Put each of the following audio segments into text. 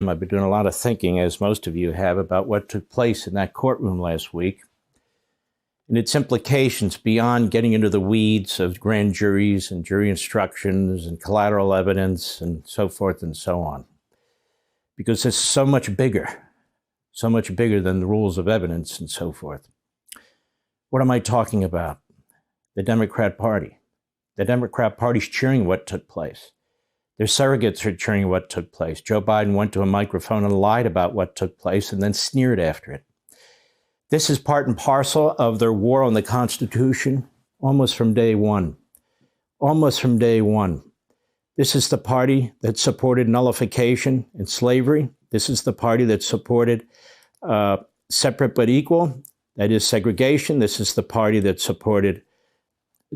I've been doing a lot of thinking, as most of you have, about what took place in that courtroom last week and its implications beyond getting into the weeds of grand juries and jury instructions and collateral evidence and so forth and so on. Because it's so much bigger than the rules of evidence and so forth. What am I talking about? The Democrat Party. The Democrat Party's cheering what took place. Their surrogates are cheering what took place. Joe Biden went to a microphone and lied about what took place and then sneered after it. This is part and parcel of their war on the Constitution almost from day one. Almost from day one. This is the party that supported nullification and slavery. This is the party that supported separate but equal, that is segregation. This is the party that supported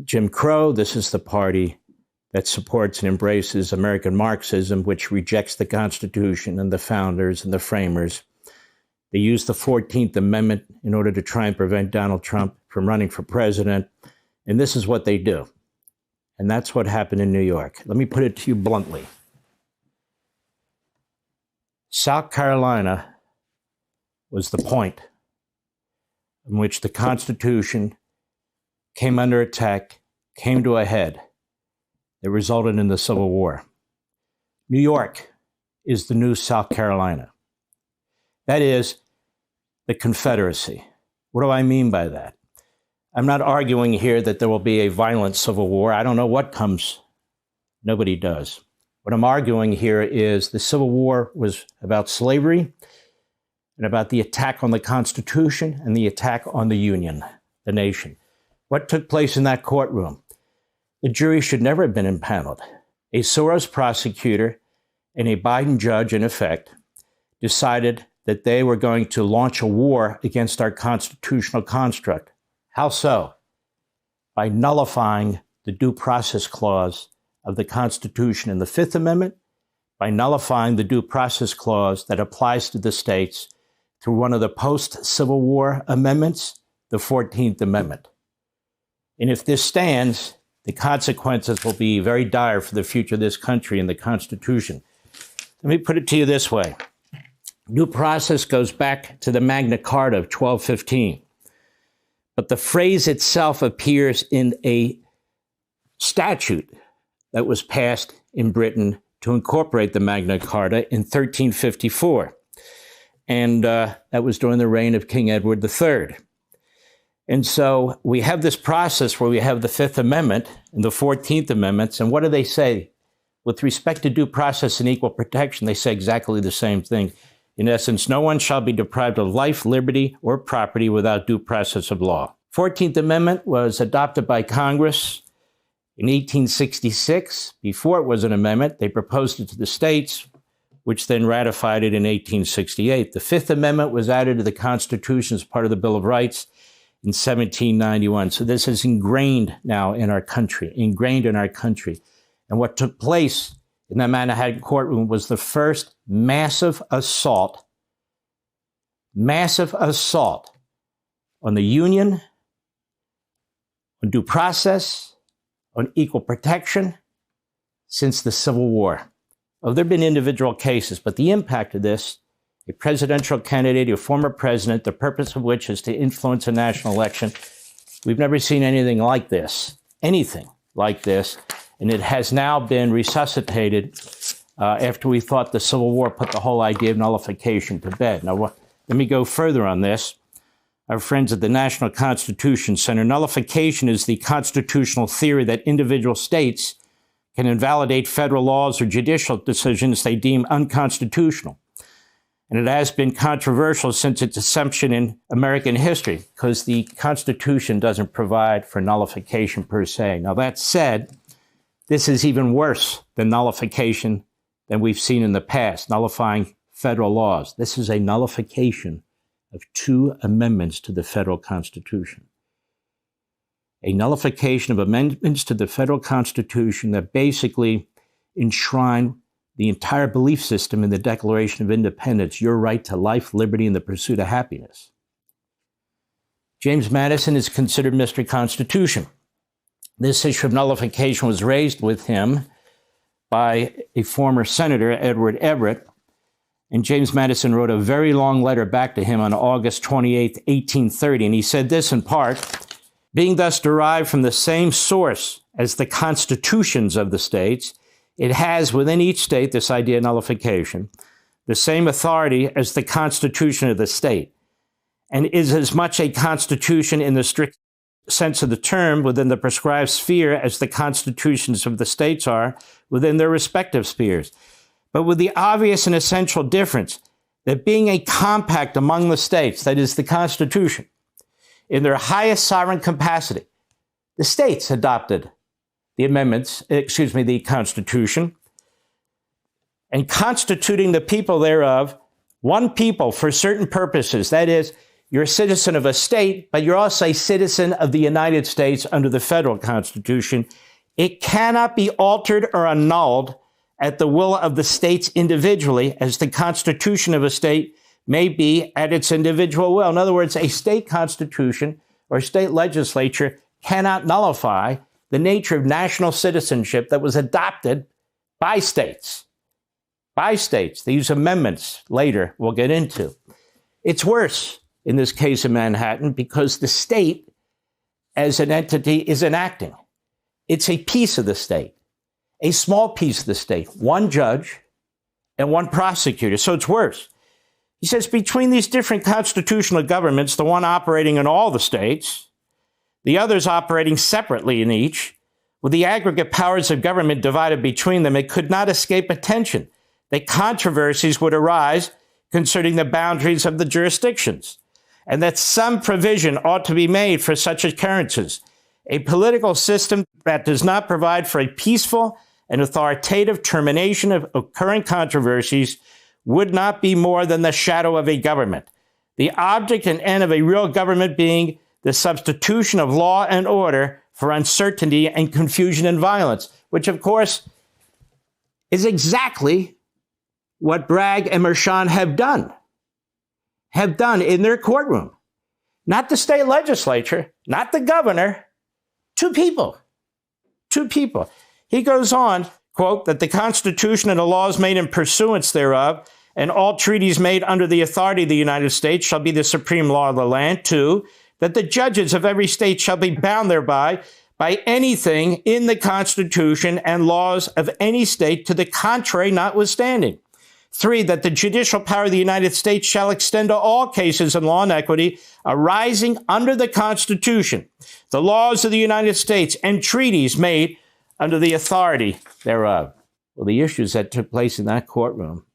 Jim Crow. This is the party that supports and embraces American Marxism, which rejects the Constitution and the founders and the framers. They used the 14th Amendment in order to try and prevent Donald Trump from running for president. And this is what they do. And that's what happened in New York. Let me put it to you bluntly. South Carolina was the point in which the Constitution came under attack, came to a head. It resulted in the Civil War. New York is the new South Carolina. That is the Confederacy. What do I mean by that? I'm not arguing here that there will be a violent civil war. I don't know what comes. Nobody does. What I'm arguing here is the Civil War was about slavery and about the attack on the Constitution and the attack on the Union, the nation. What took place in that courtroom? The jury should never have been impaneled. A Soros prosecutor and a Biden judge, in effect, decided that they were going to launch a war against our constitutional construct. How so? By nullifying the due process clause of the Constitution in the Fifth Amendment, by nullifying the due process clause that applies to the states through one of the post-Civil War amendments, the 14th Amendment. And if this stands, the consequences will be very dire for the future of this country and the Constitution. Let me put it to you this way. Due process goes back to the Magna Carta of 1215. But the phrase itself appears in a statute that was passed in Britain to incorporate the Magna Carta in 1354. And that was during the reign of King Edward III. And so we have this process where we have the Fifth Amendment and the 14th Amendments. And what do they say? With respect to due process and equal protection, they say exactly the same thing. In essence, no one shall be deprived of life, liberty, or property without due process of law. 14th Amendment was adopted by Congress in 1866. Before it was an amendment, they proposed it to the states, which then ratified it in 1868. The Fifth Amendment was added to the Constitution as part of the Bill of Rights in 1791. So this is ingrained now in our country, And what took place in that Manhattan courtroom was the first massive assault on the Union, on due process, on equal protection since the Civil War. Oh, there have been individual cases, but the impact of this, a presidential candidate, a former president, the purpose of which is to influence a national election. We've never seen anything like this. And it has now been resuscitated after we thought the Civil War put the whole idea of nullification to bed. Now, let me go further on this. Our friends at the National Constitution Center, nullification is the constitutional theory that individual states can invalidate federal laws or judicial decisions they deem unconstitutional. And it has been controversial since its inception in American history because the Constitution doesn't provide for nullification per se. Now, that said, this is even worse than nullification than we've seen in the past, nullifying federal laws. This is a nullification of 2 amendments to the federal Constitution. A nullification of amendments to the federal Constitution that basically enshrine the entire belief system in the Declaration of Independence, your right to life, liberty, and the pursuit of happiness. James Madison is considered Mr. Constitution. This issue of nullification was raised with him by a former senator, Edward Everett, And James Madison wrote a very long letter back to him on August 28, 1830. And he said this in part, being thus derived from the same source as the constitutions of the states, it has within each state, this idea of nullification, the same authority as the constitution of the state, and is as much a constitution in the strict sense of the term within the prescribed sphere as the constitutions of the states are within their respective spheres, but with the obvious and essential difference that being a compact among the states, that is the Constitution, in their highest sovereign capacity, the states adopted the Constitution, and constituting the people thereof one people for certain purposes. That is, you're a citizen of a state, but you're also a citizen of the United States under the federal Constitution. It cannot be altered or annulled at the will of the states individually, as the constitution of a state may be at its individual will. In other words, a state constitution or state legislature cannot nullify the nature of national citizenship that was adopted by states. By states. These amendments later we'll get into. It's worse in this case in Manhattan because the state as an entity is enacting. It's a piece of the state, a small piece of the state, one judge and one prosecutor. So it's worse. He says between these different constitutional governments, the one operating in all the states, the others operating separately in each, with the aggregate powers of government divided between them, it could not escape attention that controversies would arise concerning the boundaries of the jurisdictions, and that some provision ought to be made for such occurrences. A political system that does not provide for a peaceful and authoritative termination of occurring controversies would not be more than the shadow of a government. The object and end of a real government being the substitution of law and order for uncertainty and confusion and violence, which of course is exactly what Bragg and Mershon have done in their courtroom. Not the state legislature, not the governor, two people. He goes on, quote, that the Constitution and the laws made in pursuance thereof and all treaties made under the authority of the United States shall be the supreme law of the land. Two, that the judges of every state shall be bound thereby by anything in the Constitution and laws of any state to the contrary notwithstanding. Three, that the judicial power of the United States shall extend to all cases in law and equity arising under the Constitution, the laws of the United States, and treaties made under the authority thereof. Well, the issues that took place in that courtroom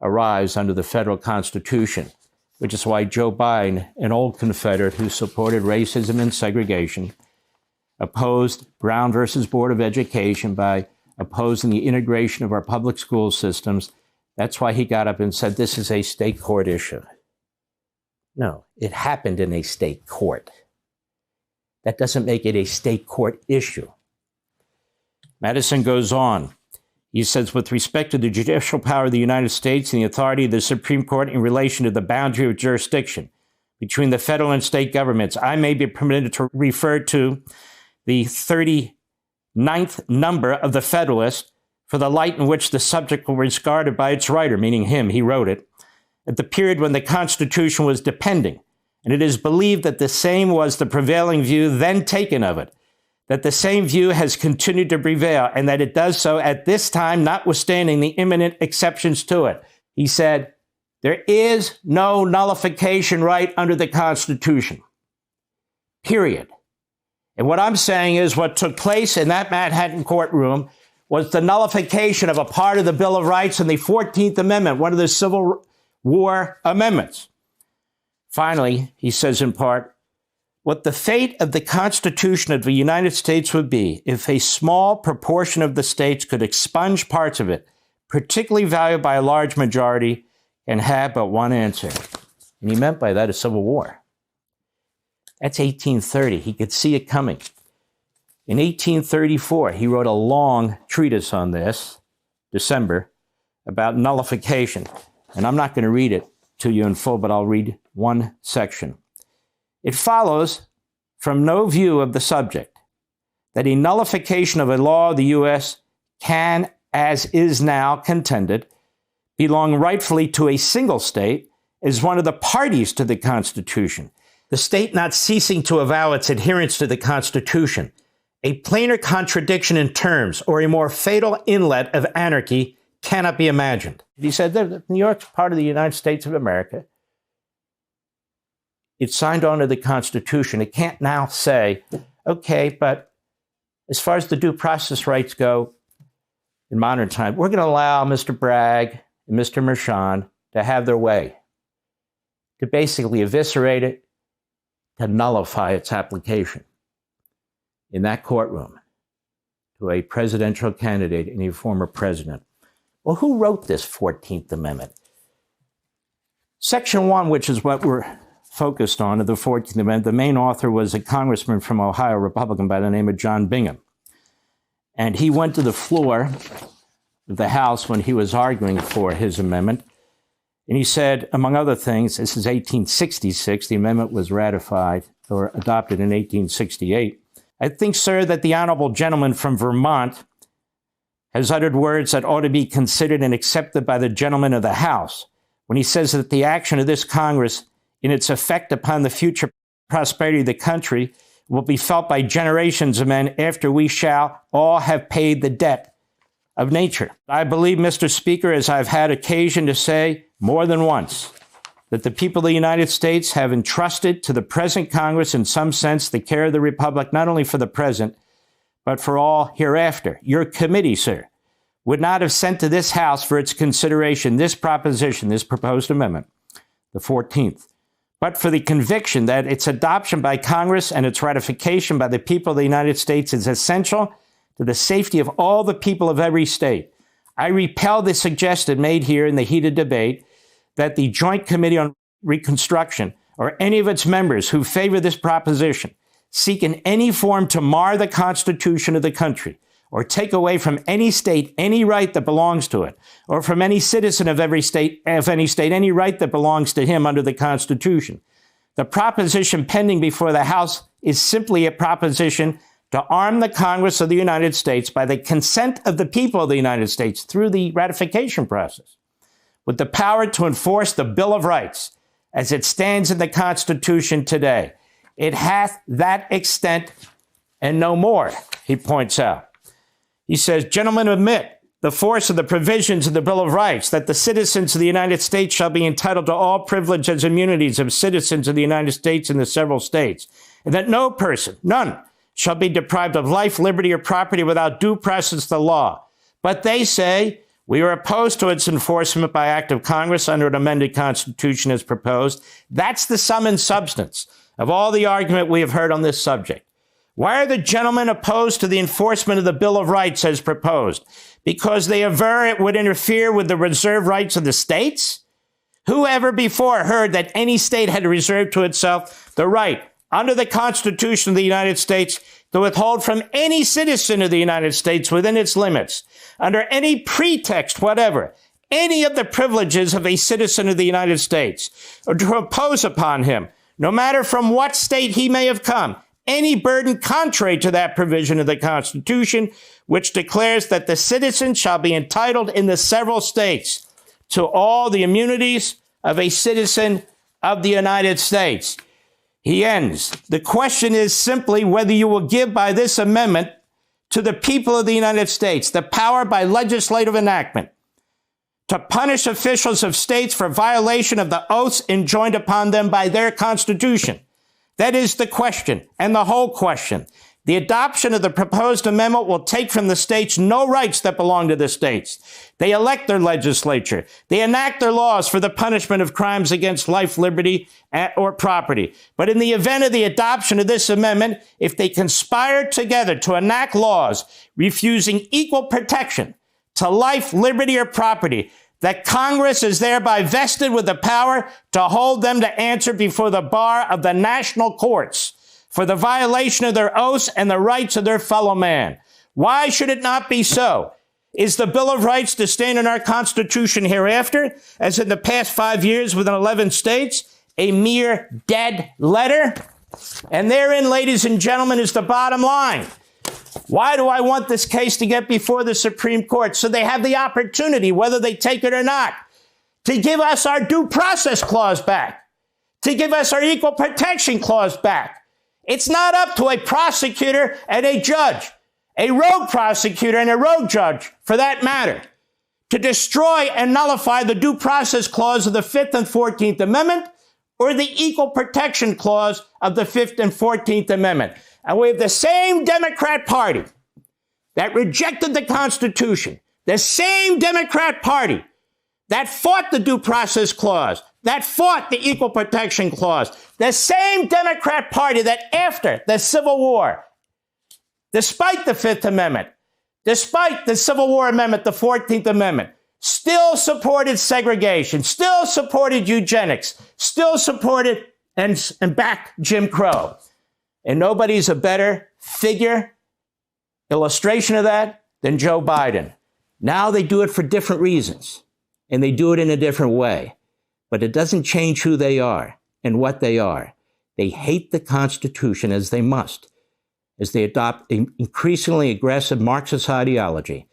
arise under the federal Constitution, which is why Joe Biden, an old Confederate who supported racism and segregation, opposed Brown versus Board of Education by opposing the integration of our public school systems. That's why he got up and said, this is a state court issue. No, it happened in a state court. That doesn't make it a state court issue. Madison goes on. He says, with respect to the judicial power of the United States and the authority of the Supreme Court in relation to the boundary of jurisdiction between the federal and state governments, I may be permitted to refer to the 39th number of the Federalist for the light in which the subject was regarded by its writer, meaning him, he wrote it, at the period when the Constitution was depending, and it is believed that the same was the prevailing view then taken of it, that the same view has continued to prevail, and that it does so at this time, notwithstanding the imminent exceptions to it. He said, there is no nullification right under the Constitution, period. And what I'm saying is what took place in that Manhattan courtroom was the nullification of a part of the Bill of Rights and the 14th Amendment, one of the Civil War amendments. Finally, he says in part, what the fate of the Constitution of the United States would be if a small proportion of the states could expunge parts of it, particularly valued by a large majority, and have but one answer. And he meant by that a civil war. That's 1830. He could see it coming. In 1834, he wrote a long treatise on this, December, about nullification. And I'm not going to read it to you in full, but I'll read one section. It follows from no view of the subject that a nullification of a law of the U.S. can, as is now contended, belong rightfully to a single state is one of the parties to the Constitution, the state not ceasing to avow its adherence to the Constitution. A plainer contradiction in terms or a more fatal inlet of anarchy cannot be imagined. He said that New York's part of the United States of America. It's signed on to the Constitution. It can't now say, okay, but as far as the due process rights go in modern time, we're going to allow Mr. Bragg and Mr. Mershon to have their way, to basically eviscerate it, to nullify its application in that courtroom to a presidential candidate and a former president. Well, who wrote this 14th Amendment? Section 1, which is what we're focused on, of the 14th Amendment, the main author was a congressman from Ohio, Republican by the name of John Bingham. And he went to the floor of the House when he was arguing for his amendment. And he said, among other things, this is 1866, the amendment was ratified or adopted in 1868. I think, sir, that the honorable gentleman from Vermont has uttered words that ought to be considered and accepted by the gentlemen of the House when he says that the action of this Congress in its effect upon the future prosperity of the country will be felt by generations of men after we shall all have paid the debt of nature. I believe, Mr. Speaker, as I've had occasion to say more than once, that the people of the United States have entrusted to the present Congress in some sense the care of the Republic, not only for the present, but for all hereafter. Your committee, sir, would not have sent to this House for its consideration this proposition, this proposed amendment, the 14th, but for the conviction that its adoption by Congress and its ratification by the people of the United States is essential to the safety of all the people of every state. I repel the suggestion made here in the heated debate that the Joint Committee on Reconstruction or any of its members who favor this proposition seek in any form to mar the Constitution of the country or take away from any state any right that belongs to it, or from any citizen of any state any right that belongs to him under the Constitution. The proposition pending before the House is simply a proposition to arm the Congress of the United States by the consent of the people of the United States through the ratification process with the power to enforce the Bill of Rights as it stands in the Constitution today. It hath that extent and no more, he points out. He says, gentlemen, admit the force of the provisions of the Bill of Rights, that the citizens of the United States shall be entitled to all privileges and immunities of citizens of the United States and the several states, and that no person, none, shall be deprived of life, liberty, or property without due process of the law. But they say, we are opposed to its enforcement by act of Congress under an amended Constitution as proposed. That's the sum and substance of all the argument we have heard on this subject. Why are the gentlemen opposed to the enforcement of the Bill of Rights as proposed? Because they aver it would interfere with the reserved rights of the states? Who ever before heard that any state had reserved to itself the right under the Constitution of the United States to withhold from any citizen of the United States within its limits, under any pretext whatever, any of the privileges of a citizen of the United States, or to impose upon him, no matter from what state he may have come, any burden contrary to that provision of the Constitution, which declares that the citizen shall be entitled in the several states to all the immunities of a citizen of the United States. He ends. The question is simply whether you will give by this amendment to the people of the United States the power by legislative enactment to punish officials of states for violation of the oaths enjoined upon them by their Constitution. That is the question, and the whole question. The adoption of the proposed amendment will take from the states no rights that belong to the states. They elect their legislature. They enact their laws for the punishment of crimes against life, liberty, or property. But in the event of the adoption of this amendment, if they conspire together to enact laws refusing equal protection to life, liberty, or property, that Congress is thereby vested with the power to hold them to answer before the bar of the national courts for the violation of their oaths and the rights of their fellow man. Why should it not be so? Is the Bill of Rights to stand in our Constitution hereafter, as in the past 5 years within 11 states, a mere dead letter? And therein, ladies and gentlemen, is the bottom line. Why do I want this case to get before the Supreme Court? So they have the opportunity, whether they take it or not, to give us our due process clause back, to give us our equal protection clause back. It's not up to a prosecutor and a judge, a rogue prosecutor and a rogue judge, for that matter, to destroy and nullify the due process clause of the 5th and 14th Amendment or the equal protection clause of the 5th and 14th Amendment. And we have the same Democrat Party that rejected the Constitution, the same Democrat Party that fought the due process clause, that fought the equal protection clause, the same Democrat Party that after the Civil War, despite the 5th Amendment, despite the Civil War Amendment, the 14th Amendment, still supported segregation, still supported eugenics, still supported and backed Jim Crow. And nobody's a better figure, illustration of that, than Joe Biden. Now they do it for different reasons, and they do it in a different way. But it doesn't change who they are and what they are. They hate the Constitution, as they must, as they adopt an increasingly aggressive Marxist ideology.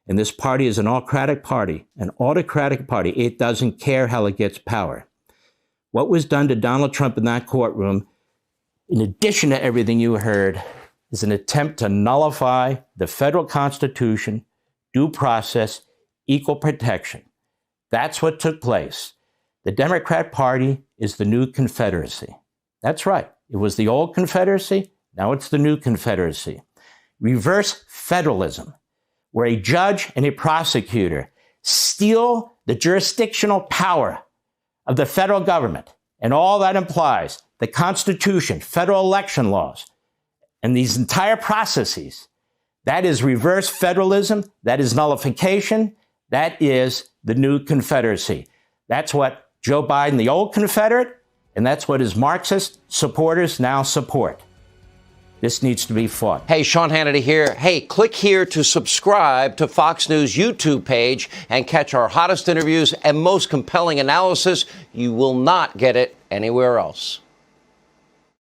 And this party is an autocratic party, an autocratic party. It doesn't care how it gets power. What was done to Donald Trump in that courtroom, in addition to everything you heard, is an attempt to nullify the federal Constitution, due process, equal protection. That's what took place. The Democrat Party is the new Confederacy. That's right. It was the old Confederacy. Now it's the new Confederacy. Reverse federalism, where a judge and a prosecutor steal the jurisdictional power of the federal government and all that implies, the Constitution, federal election laws, and these entire processes. That is reverse federalism. That is nullification. That is the new Confederacy. That's what Joe Biden, the old Confederate, and that's what his Marxist supporters now support. This needs to be fought. Hey, Sean Hannity here. Hey, click here to subscribe to Fox News YouTube page and catch our hottest interviews and most compelling analysis. You will not get it anywhere else.